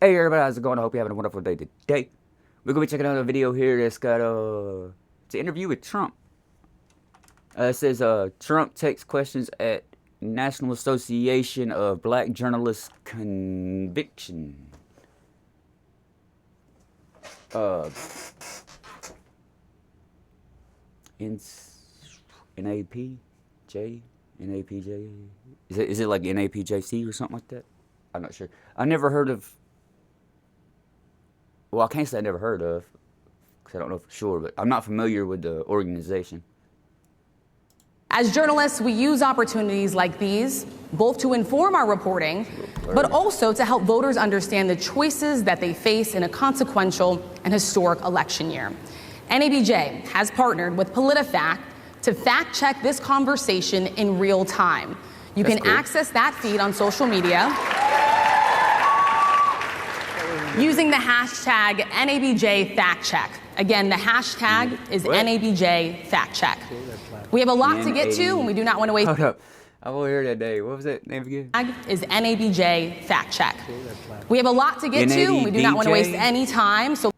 Hey everybody, how's it going? I hope you're having a wonderful day today. We're going to be checking out a video here that's got it's an interview with Trump. It says Trump takes questions at National Association of Black Journalists conviction. NAPJ? Is it like NAPJC or something like that? I'm not sure. I never heard of. Well, I can't say I never heard of, because I don't know for sure, but I'm not familiar with the organization. As journalists, we use opportunities like these, both to inform our reporting, but also to help voters understand the choices that they face in a consequential and historic election year. NABJ has partnered with PolitiFact to fact-check this conversation in real time. You can access that feed on social media using the hashtag NABJFactCheck. Again, the hashtag is NABJFactCheck. We have a lot to get to, and we do not want to waste. Hold up. I will hear that day. What was that name again? Is NABJFactCheck. We have a lot to get to, and we do not want to waste any time. So,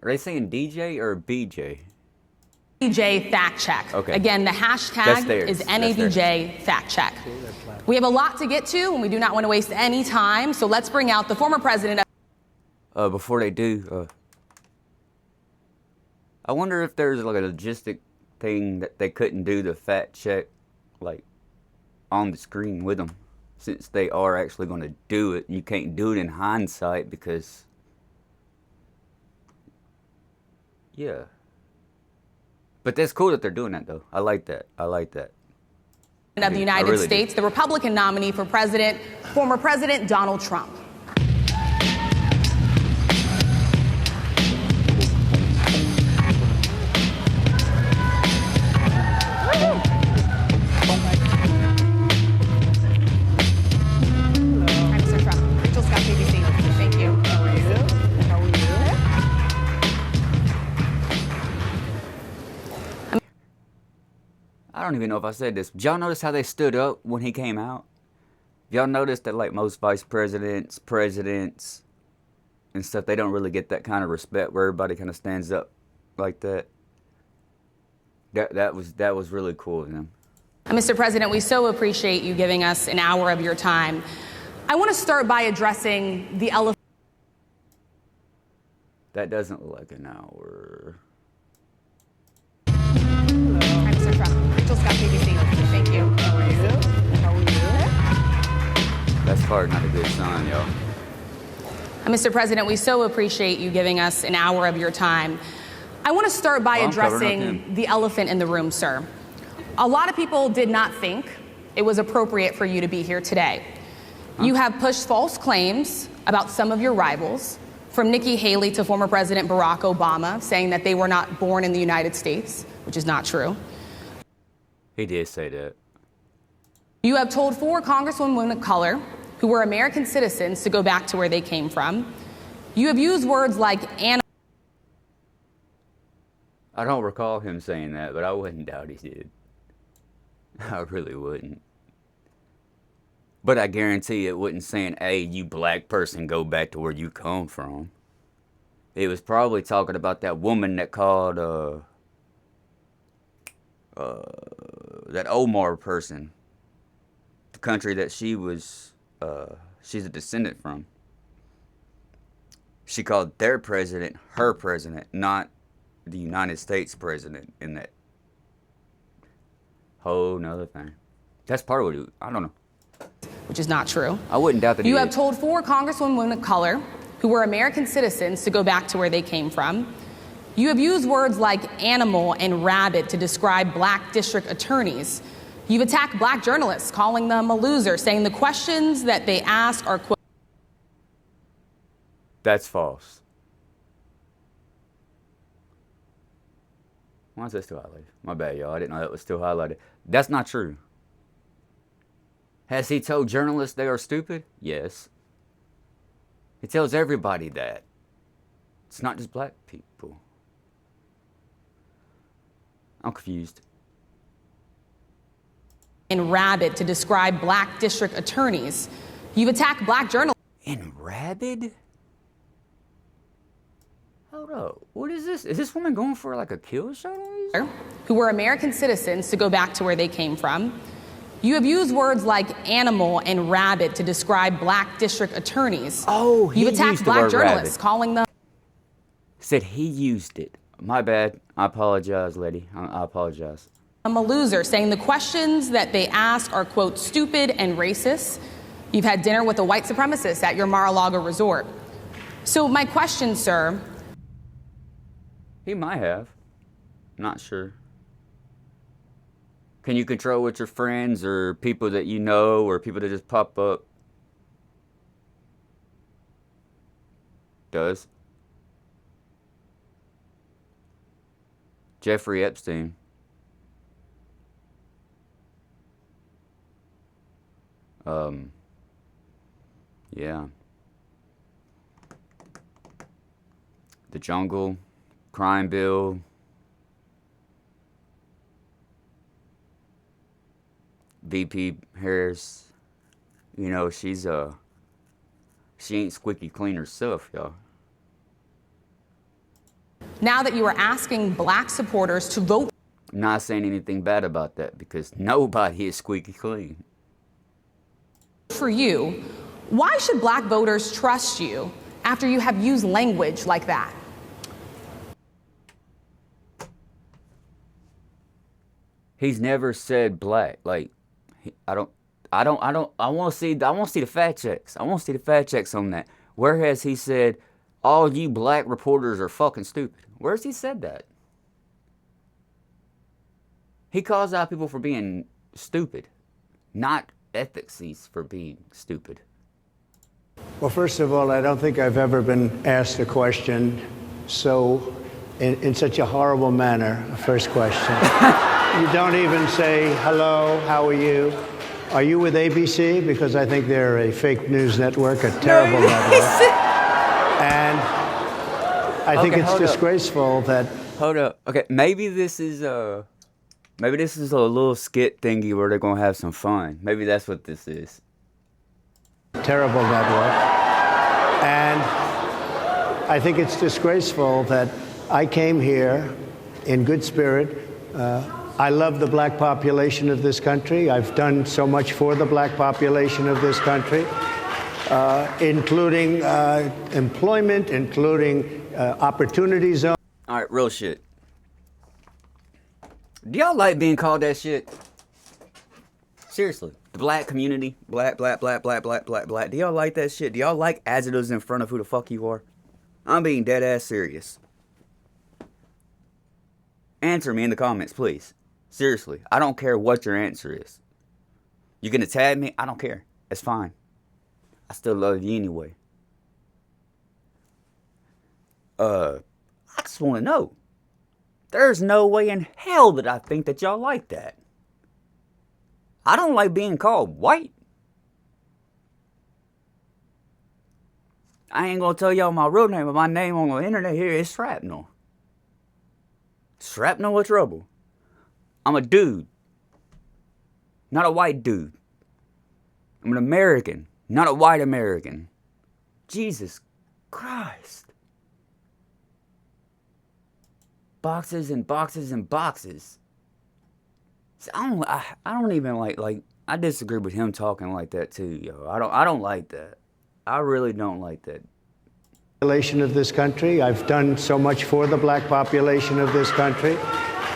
are they saying DJ or BJ? NABJFactCheck. Okay. Again, the hashtag is NABJFactCheck. We have a lot to get to, and we do not want to waste any time. So let's bring out the former president. Before they do, I wonder if there's like a logistic thing that they couldn't do the fact check, like, on the screen with them, since they are actually going to do it. You can't do it in hindsight because, yeah. But that's cool that they're doing that, though. I like that. I like that. Of the United States, the Republican nominee for president, former President Donald Trump. I don't even know if I said this. Did y'all notice how they stood up when he came out? Y'all noticed that, like, most vice presidents, presidents, and stuff, they don't really get that kind of respect where everybody kind of stands up like that. That was really cool of them. Mr. President, we so appreciate you giving us an hour of your time. I want to start by addressing the elephant. That doesn't look like an hour. Thank you. How are you? How are you? That's probably not a good sign, y'all. Mr. President, we so appreciate you giving us an hour of your time. I want to start by addressing the elephant in the room, sir. A lot of people did not think it was appropriate for you to be here today. You have pushed false claims about some of your rivals, from Nikki Haley to former President Barack Obama, saying that they were not born in the United States, which is not true. He did say that. You have told 4 congresswomen of color who were American citizens to go back to where they came from. You have used words like animal. I don't recall him saying that, but I wouldn't doubt he did. I really wouldn't. But I guarantee it wasn't saying, hey, you black person, go back to where you come from. It was probably talking about that woman that called, that Omar person, the country that she was, she's a descendant from. She called their president her president, not the United States president, in that whole nother thing. That's part of what I don't know. Which is not true. I wouldn't doubt that. You have told 4 congresswomen of color who were American citizens to go back to where they came from. You have used words like animal and rabid to describe black district attorneys. You've attacked black journalists, calling them a loser, saying the questions that they ask are. That's false. Why is that still highlighted? My bad, y'all. I didn't know that was still highlighted. That's not true. Has he told journalists they are stupid? Yes. He tells everybody that. It's not just black people. I'm confused. And rabid to describe black district attorneys. You've attacked black journalists. and rabid? Hold up. What is this? Is this woman going for like a kill shot on these? Who were American citizens to go back to where they came from. You have used words like animal and rabid to describe black district attorneys. Oh, he You've attacked used the black word journalists, rabid. calling them. Said he used it. My bad. I apologize, lady. I apologize. I'm a loser, saying the questions that they ask are, quote, stupid and racist. You've had dinner with a white supremacist at your Mar-a-Lago resort. So my question, sir. He might have. Not sure. Can you control with your friends or people that you know or people that just pop up? Does. Jeffrey Epstein. Yeah. The Jungle, Crime Bill. VP Harris, you know, she ain't squeaky clean herself, y'all. Now that you are asking black supporters to vote I'm not saying anything bad about that because nobody is squeaky clean. for you, why should black voters trust you after you have used language like that? He's never said black. Like, I want to see the fact checks. I want to see the fact checks on that. Where has he said, all you black reporters are fucking stupid? Where's he said that? He calls out people for being stupid, not ethics for being stupid. Well, first of all, I don't think I've ever been asked a question so, in such a horrible manner, a first question. You don't even say, hello, how are you? Are you with ABC? Because I think they're a fake news network, a terrible network. And I think it's disgraceful that... Hold up. Okay, maybe this is a little skit thingy where they're going to have some fun. Maybe that's what this is. Terrible network. And I think it's disgraceful that I came here in good spirit. I love the black population of this country. I've done so much for the black population of this country, including employment, including opportunity zones. All right, real shit. Do y'all like being called that shit? Seriously. The black community, black. Do y'all like that shit? Do y'all like adjectives in front of who the fuck you are? I'm being dead ass serious. Answer me in the comments, please. Seriously, I don't care what your answer is. You're gonna tag me? I don't care. It's fine. I still love you anyway. I just want to know. There's no way in hell that I think that y'all like that. I don't like being called white. I ain't gonna tell y'all my real name, but my name on the internet here is Shrapnel. Shrapnel with trouble. I'm a dude, not a white dude. I'm an American, not a white American. Jesus Christ. Boxes and boxes and boxes. See, I don't even like I disagree with him talking like that too, yo. I don't like that. I really don't like that. Population of this country. I've done so much for the black population of this country.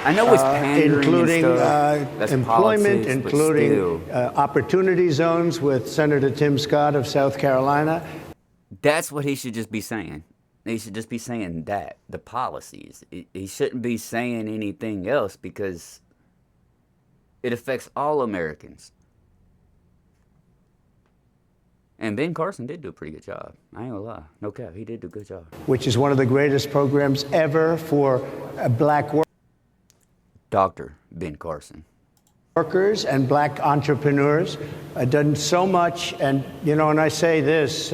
I know it's pandering including and stuff. That's employment, politics, including opportunity zones with Senator Tim Scott of South Carolina. That's what he should just be saying. He should just be saying that, the policies. He shouldn't be saying anything else because it affects all Americans. And Ben Carson did do a pretty good job. I ain't gonna lie. No cap, he did do a good job. Which is one of the greatest programs ever for black Dr. Ben Carson. workers and black entrepreneurs. Done so much, and you know, and I say this,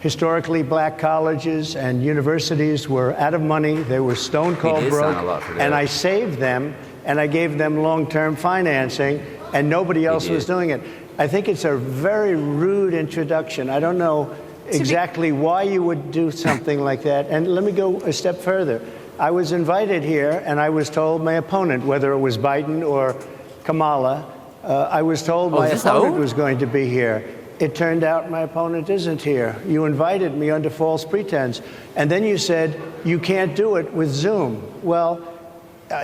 historically black colleges and universities were out of money. They were stone cold broke, and I saved them, and I gave them long-term financing, and nobody else was doing it. I think it's a very rude introduction. I don't know exactly why you would do something like that. And let me go a step further. I was invited here, and I was told my opponent, whether it was Biden or Kamala, I was told my opponent was going to be here. It turned out my opponent isn't here. You invited me under false pretense. And then you said, you can't do it with Zoom. Well,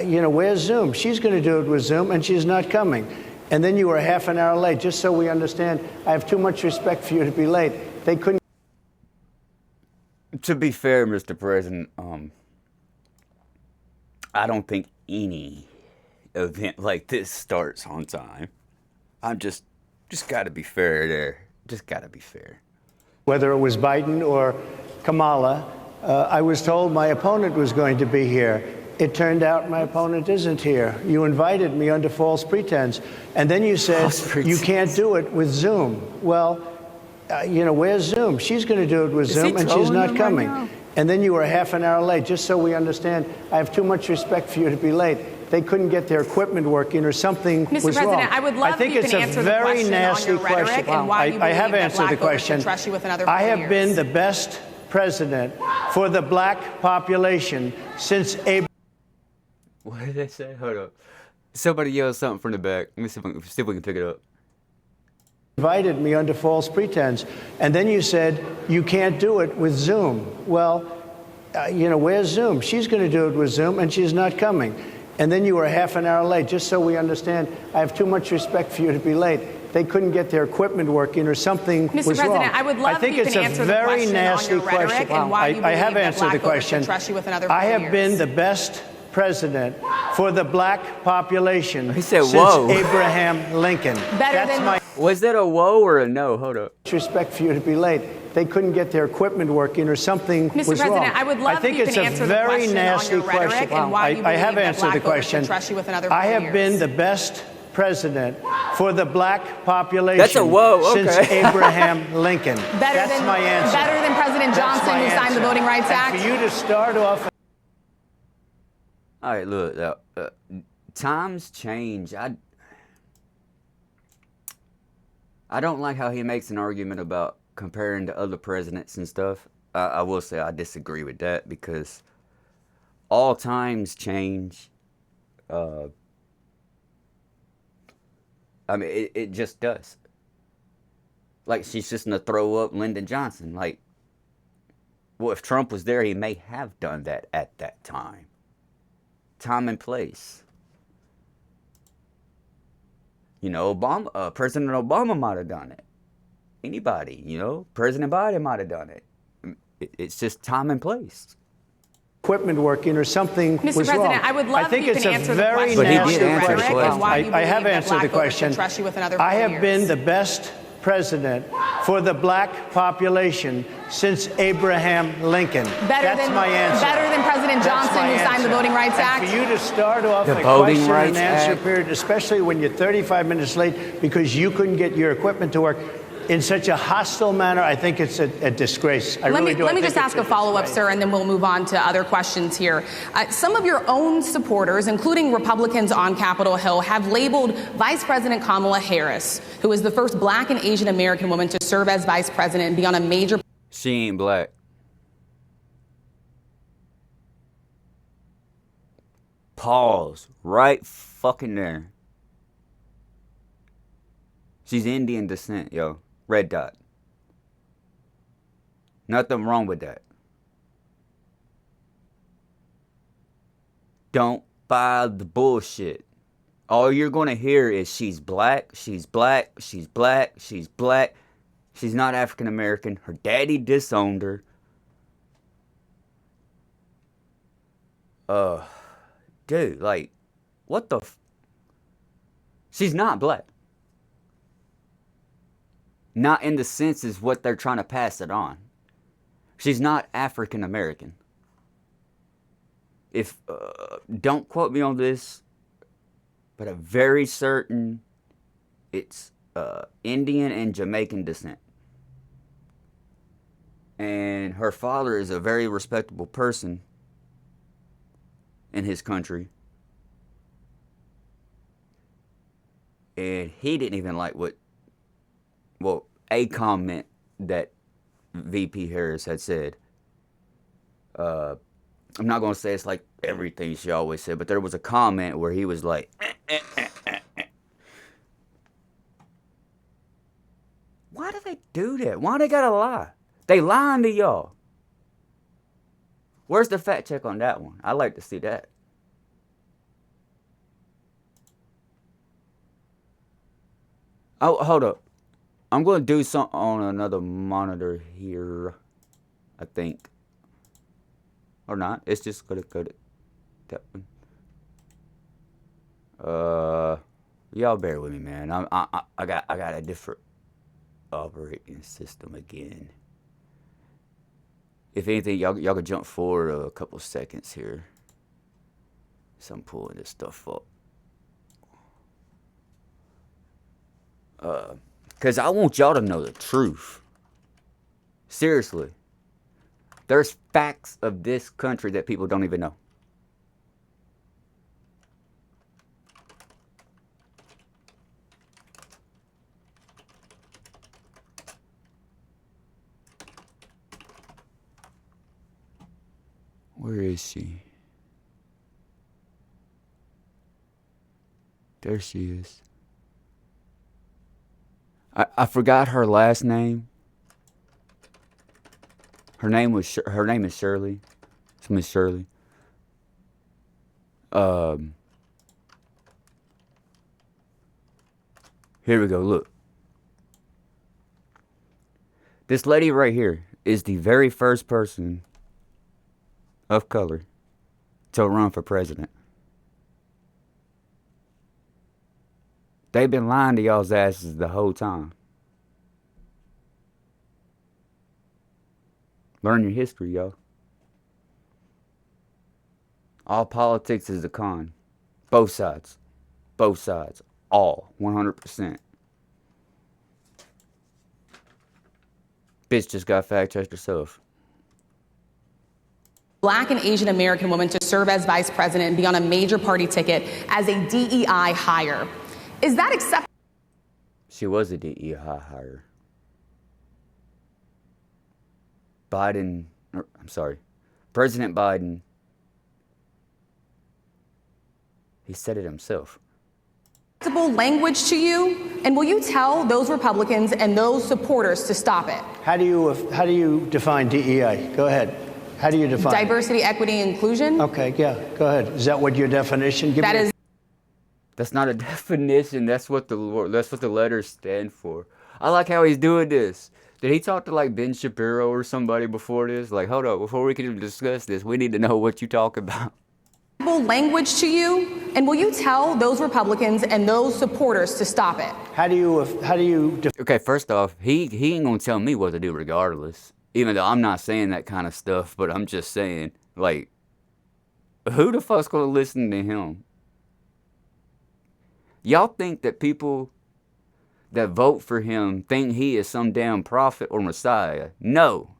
you know, where's Zoom? She's going to do it with Zoom, and she's not coming. And then you were half an hour late. Just so we understand, I have too much respect for you to be late. They couldn't. To be fair, Mr. President, I don't think any event like this starts on time. I'm just got to be fair there. Just got to be fair. Whether it was Biden or Kamala, I was told my opponent was going to be here. It turned out my opponent isn't here. You invited me under false pretense. And then you said, you can't do it with Zoom. Well, you know, where's Zoom? She's going to do it with Zoom, and she's not coming. And then you were half an hour late. Just so we understand, I have too much respect for you to be late. They couldn't get their equipment working, or something was wrong. Mr. President, I would love if you can answer the question on your rhetoric and why you believe I have that answered black the voters question. should trust you with another 4 I have years. been the best president for the black population since Abraham. What did they say? Hold up. Somebody yelled something from the back. Let me see if we can pick it up. Invited me under false pretense. And then you said, you can't do it with Zoom. Well, you know, where's Zoom? She's going to do it with Zoom, and she's not coming. And then you were half an hour late. Just so we understand, I have too much respect for you to be late. They couldn't get their equipment working, or something was wrong. Mr. President, I would love if you can answer the question on your rhetoric and why you believe I have that answered black the voters question. should trust you with another 4 I years. have been the best president for the black population He said, since whoa. Abraham Lincoln. That's my Was that a whoa or a no? Hold up. respect for you to be late. They couldn't get their equipment working, or something was wrong. Mr. President, I would love if you can answer the question on your rhetoric and why you I believe have that answered black the voters question. should trust you with another 4 I have years. been the best president for the black population That's a whoa, okay. since Abraham Lincoln. That's my answer. Better than President That's Johnson, my who signed the answer. Voting Rights And Act. for you to start off. All right, look. Times change. I don't like how he makes an argument about comparing to other presidents and stuff. I will say I disagree with that, because all times change. I mean, it just does. Like, she's just going to throw up Lyndon Johnson. Like, well, if Trump was there, he may have done that at that time. Time and place. You know, President Obama might have done it. Anybody, you know, President Biden might have done it. It's just time and place. Equipment working, or something Mr. was President, wrong. I would love I think if you it's can a answer the very question But he on did your answer the rhetoric question. and why you I have believe that answered black the voters question. should trust you with another 4 I have years. been the best president for the black population since Abraham Lincoln. That's my answer. Better than President That's Johnson, my who signed the answer. Voting Rights And Act. for you to start off The a Voting question Rights and answer Act. period, especially when you're 35 minutes late because you couldn't get your equipment to work in such a hostile manner, I think it's a disgrace. I really do. Let I me think just it's ask a follow-up, disgrace. sir, and then we'll move on to other questions here. Some of your own supporters, including Republicans on Capitol Hill, have labeled Vice President Kamala Harris, who is the first black and Asian American woman to serve as vice president and be on a major... She ain't black. Pause. Right fucking there. She's Indian descent, yo. Red dot. Nothing wrong with that. Don't buy the bullshit. All you're gonna hear is she's black, she's black, she's black, she's black. She's not African American. Her daddy disowned her. Dude, like, what the She's not black. Not in the sense is what they're trying to pass it on. She's not African American. If, don't quote me on this, but I'm very certain it's Indian and Jamaican descent. And her father is a very respectable person in his country. And he didn't even like a comment that VP Harris had said. I'm not going to say it's like everything she always said, but there was a comment where he was like, why do they do that? Why they gotta lie? They lying to y'all. Where's the fact check on that one? I'd like to see that. Oh, hold up. I'm going to do something on another monitor here, I think. Or not. It's just going to go to that one. Y'all bear with me, man. I got a different operating system again. If anything, y'all could jump forward a couple seconds here. So I'm pulling this stuff up. Because I want y'all to know the truth. Seriously. There's facts of this country that people don't even know. Where is she? There she is. I forgot her last name. Her name is Shirley. It's Miss Shirley. Here we go. Look. This lady right here is the very first person of color to run for president. They've been lying to y'all's asses the whole time. Learn your history, yo. All politics is a con. Both sides. Both sides. All. 100%. Bitch just got fact-checked herself. Black and Asian American woman to serve as vice president and be on a major party ticket as a DEI hire. Is that acceptable? She was a DEI hire. President Biden, he said it himself. Acceptable language to you? And will you tell those Republicans and those supporters to stop it? How do you define DEI? Go ahead. How do you define diversity, equity, inclusion? Okay, yeah, go ahead. Is that what your definition? That's not a definition. That's what the letters stand for. I like how he's doing this. Did he talk to like Ben Shapiro or somebody before this? Like, hold up, before we can even discuss this, we need to know what you talk about. Language to you, and will you tell those Republicans and those supporters to stop it? Okay, first off, he ain't gonna tell me what to do regardless. Even though I'm not saying that kind of stuff, but I'm just saying, like, who the fuck's gonna listen to him? Y'all think that people that vote for him think he is some damn prophet or messiah? No.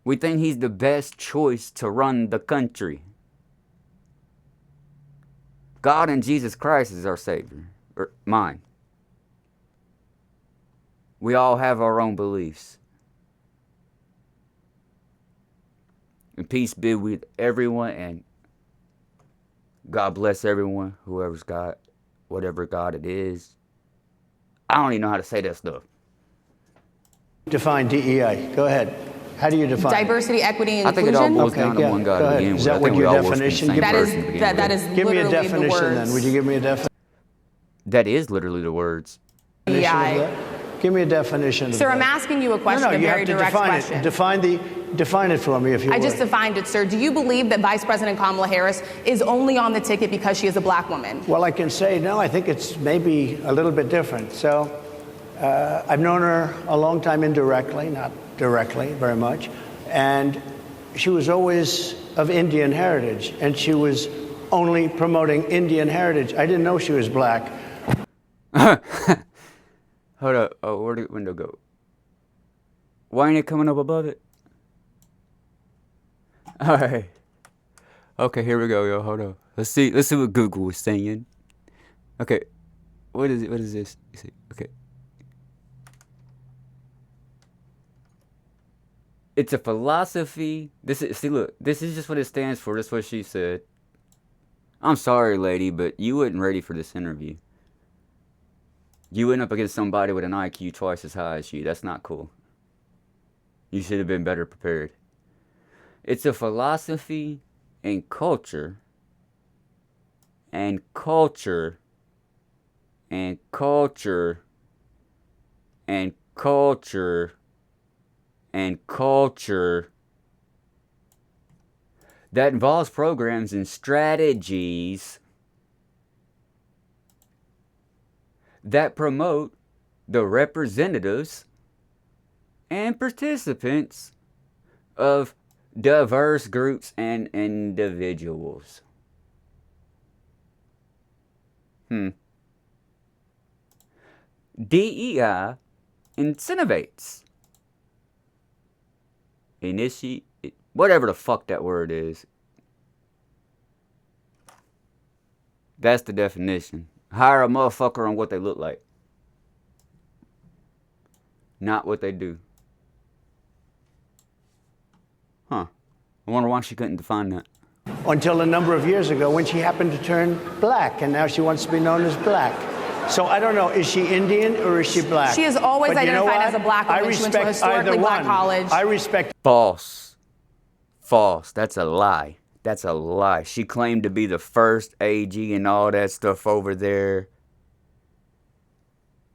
We think he's the best choice to run the country. God and Jesus Christ is our Savior. Or mine. We all have our own beliefs. And peace be with everyone, and God bless everyone, whoever's God, whatever God it is. I don't even know how to say that stuff. Define DEI. Go ahead. How do you define diversity, equity, and I think it all boils down to one God to begin with. Is that what your definition? That is give me a literally definition the words. then. Would you give me a definition? That is literally the words. DEI. Give me a definition. Sir, I'm asking you a question, no, a very direct question. Define it for me, if you would. I just defined it, sir. Do you believe that Vice President Kamala Harris is only on the ticket because she is a black woman? Well, I can say, no, I think it's maybe a little bit different. So I've known her a long time indirectly, not directly very much. And she was always of Indian heritage, and she was only promoting Indian heritage. I didn't know she was black. Hold up. Oh, where'd the window go? Why ain't it coming up above it? All right. Okay, here we go, yo. Hold on. Let's see what Google was saying. Okay. What is it? What is this? You see? Okay. It's a philosophy. This is, see, look, this is just what it stands for. That's what she said. I'm sorry, lady, but you wasn't ready for this interview. You went up against somebody with an IQ twice as high as you. That's not cool. You should have been better prepared. It's a philosophy and culture. And culture. And culture. And culture. And culture that involves programs and strategies that promote the representatives and participants of diverse groups and individuals. DEI incentivates, initiate, whatever the fuck that word is. That's the definition. Hire a motherfucker on what they look like, not what they do. Huh. I wonder why she couldn't define that. Until a number of years ago when she happened to turn black, and now she wants to be known as black. So I don't know, is she Indian or is she black? She has always But you know identified what? as a black woman. She went to a respect either historically black one. college. I respect. False. False. That's a lie. That's a lie. She claimed to be the first AG and all that stuff over there.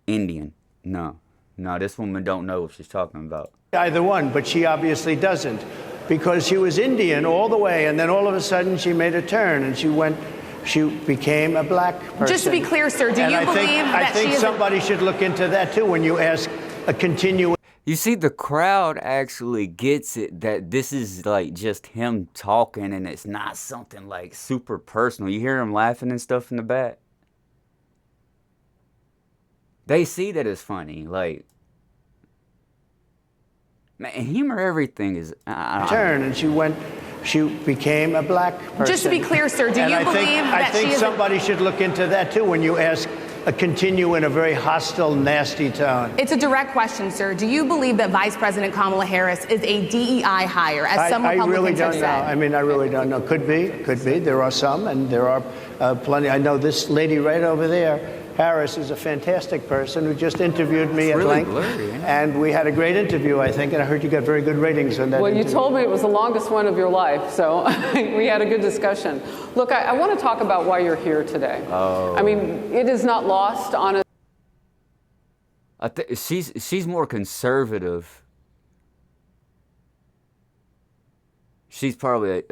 Indian. No. No, this woman don't know what she's talking about. Either one, but she obviously doesn't, because she was Indian all the way, and then all of a sudden she made a turn and she became a black person. Just to be clear, sir, do you believe that I think she is somebody should look into that too when you ask a continuing. You see, the crowd actually gets it that this is like just him talking and it's not something like super personal. You hear him laughing and stuff in the back. They see that it's funny. Like, man, humor, everything is. Turn and she became a black person. Just to be clear, sir, do you believe that I think she is somebody should look into that too when you ask a continue in a very hostile, nasty tone. It's a direct question, sir. Do you believe that Vice President Kamala Harris is a DEI hire, as some Republicans I really don't have know. said? I mean, I really don't know. Could be. There are some, and there are plenty. I know this lady right over there, Harris, is a fantastic person who just interviewed me at really length. Blurry, yeah. And we had a great interview, I think, and I heard you got very good ratings on that Well, interview. you told me it was the longest one of your life, so we had a good discussion. Look, I want to talk about why you're here today. Oh. I mean, it is not lost on us. She's more conservative. She's probably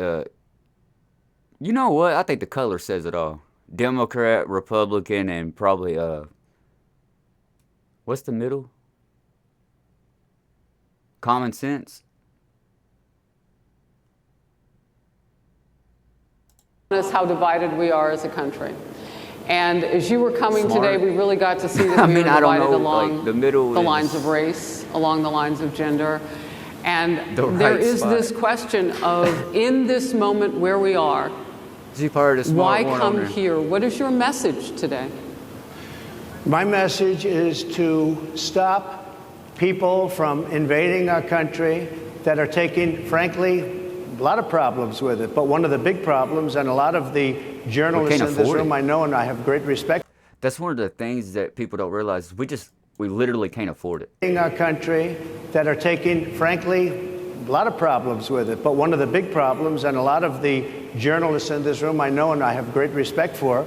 you know what? I think the color says it all. Democrat, Republican, and probably what's the middle? Common sense. How divided we are as a country. And as you were coming Smart. today, we really got to see that I we mean, are I don't divided know, along like, the middle the is- lines of race, along the lines of gender. And The there right is spot. this question of, in this moment where we are, Is he part of the smart why one come on there? here? What is your message today? My message is to stop people from invading our country that are taking, frankly, a lot of problems with it. But one of the big problems, and a lot of the journalists can't in this afford room it. I know and I have great respect. That's one of the things that people don't realize. We literally can't afford it. In our country that are taking, frankly, a lot of problems with it. But one of the big problems, and a lot of the journalists in this room I know and I have great respect for,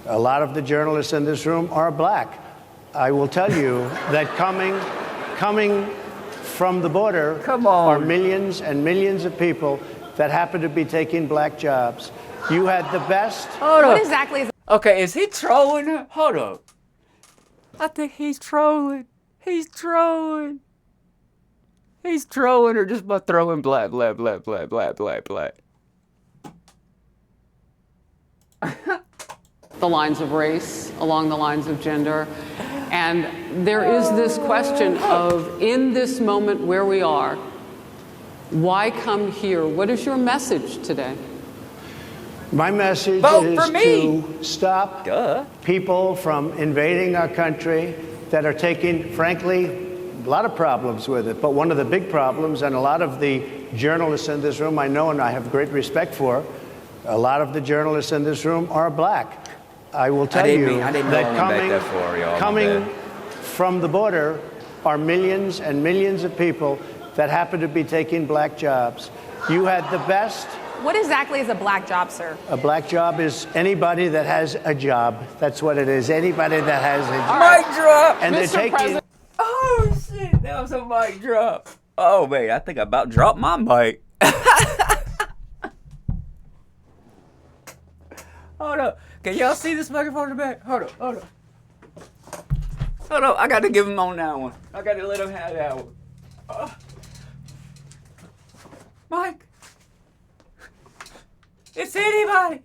a lot of the journalists in this room are black. I will tell you that coming from the border Come on. are millions and millions of people that happen to be taking black jobs. You had the best. Hold What up. exactly is Okay, is he trolling her? Hold up. I think he's trolling. He's trolling. He's trolling her just by throwing black. The lines of race, along the lines of gender. And there is this question of, in this moment where we are, why come here? What is your message today? My message Vote is for me. to stop Duh. people from invading our country that are taking, frankly, a a lot of problems with it. But one of the big problems, and a lot of the journalists in this room I know and I have great respect for, a lot of the journalists in this room are black. I will tell you that coming from the border are millions and millions of people that happen to be taking black jobs. You had the best. What exactly is a black job, sir? A black job is anybody that has a job. That's what it is. Anybody that has a job. Mic drop! And they're taking. Oh, shit. That was a mic drop. Oh, man. I think I about dropped my mic. Hold up. Can y'all see this microphone in the back? Hold up. Hold up. I got to give him on that one. I got to let him have that one. Mike. It's anybody's.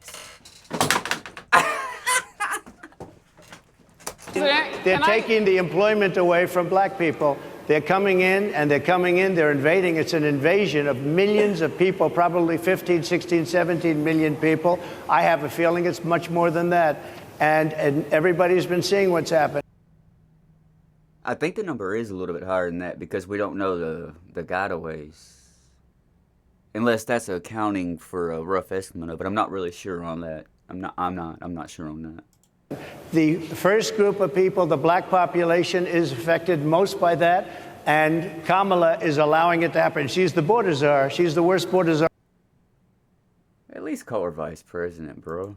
They're taking the employment away from black people. They're coming in, they're invading. It's an invasion of millions of people, probably 15, 16, 17 million people. I have a feeling it's much more than that. And everybody's been seeing what's happened. I think the number is a little bit higher than that because we don't know the gotaways. Unless that's accounting for a rough estimate of it. I'm not really sure on that. I'm not sure on that. The first group of people, the black population, is affected most by that, and Kamala is allowing it to happen. She's the border czar. She's the worst border czar. At least call her vice president, bro.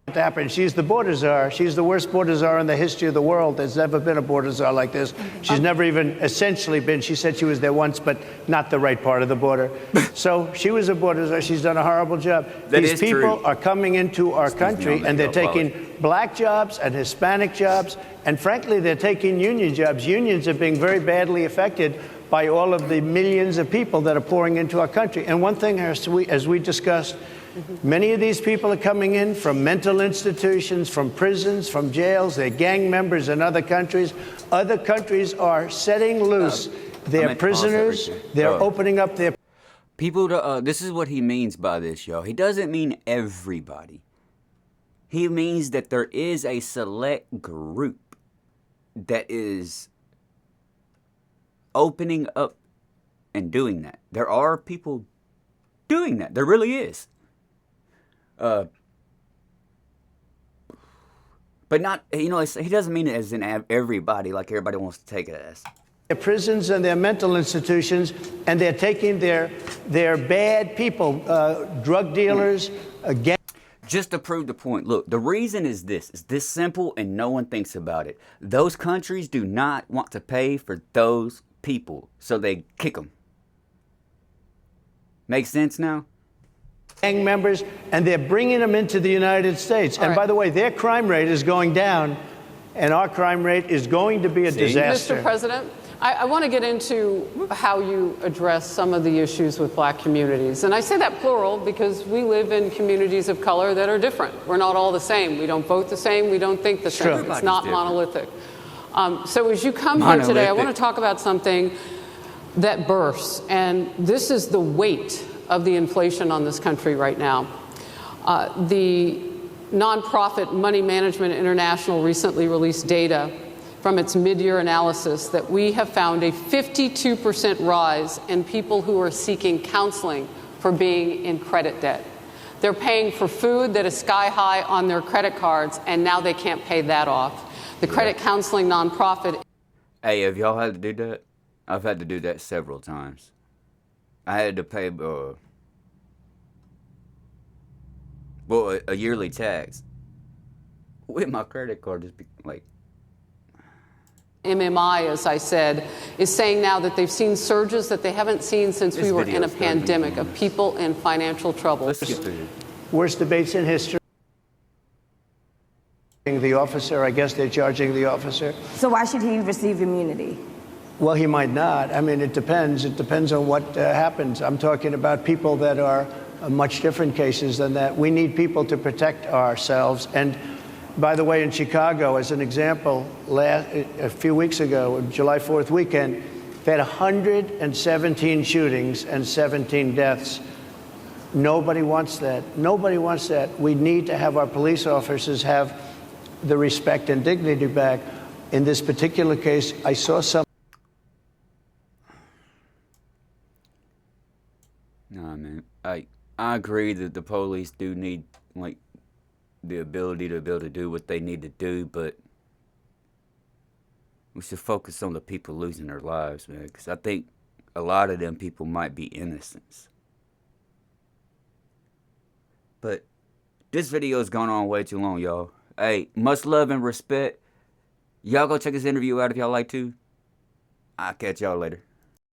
To happen. She's the border czar. She's the worst border czar in the history of the world. There's never been a border czar like this. She's never even essentially been. She said she was there once, but not the right part of the border. So she was a border czar. She's done a horrible job. These people are coming into our country, and they're taking black jobs and Hispanic jobs, and frankly, they're taking union jobs. Unions are being very badly affected by all of the millions of people that are pouring into our country. And one thing, as we discussed, many of these people are coming in from mental institutions, from prisons, from jails. They're gang members in other countries. Other countries are setting loose their prisoners. They're opening up their... People, this is what he means by this, y'all. He doesn't mean everybody. He means that there is a select group that is opening up and doing that. There are people doing that. There really is. But not, he doesn't mean it as in everybody, like everybody wants to take it as. Their prisons and their mental institutions, and they're taking their bad people, drug dealers, gang. Just to prove the point, look, the reason is this. It's this simple and no one thinks about it. Those countries do not want to pay for those people, so they kick them. Make sense now? Gang members, and they're bringing them into the United States. And by the way, their crime rate is going down, and our crime rate is going to be a disaster. Mr. President, I want to get into how you address some of the issues with black communities. And I say that plural because we live in communities of color that are different. We're not all the same. We don't vote the same. We don't think the same. It's not monolithic. So as you come here today, I want to talk about something that bursts. And this is the weight of the inflation on this country right now. The nonprofit Money Management International recently released data from its mid-year analysis that we have found a 52% rise in people who are seeking counseling for being in credit debt. They're paying for food that is sky high on their credit cards, and now they can't pay that off. The credit counseling nonprofit... Hey, have y'all had to do that? I've had to do that several times. I had to pay, a yearly tax with my credit card. Just MMI, as I said, is saying now that they've seen surges that they haven't seen since we were in a pandemic of people in financial trouble. Worst debates in history. The officer, I guess they're charging the officer. So why should he receive immunity? Well, he might not. I mean, it depends. It depends on what happens. I'm talking about people that are much different cases than that. We need people to protect ourselves. And by the way, in Chicago, as an example, a few weeks ago, July 4th weekend, they had 117 shootings and 17 deaths. Nobody wants that. Nobody wants that. We need to have our police officers have the respect and dignity back. In this particular case, I saw some. Nah, man. I agree that the police do need, like, the ability to be able to do what they need to do, but we should focus on the people losing their lives, man, because I think a lot of them people might be innocents. But this video has gone on way too long, y'all. Hey, much love and respect. Y'all go check this interview out if y'all like to. I'll catch y'all later.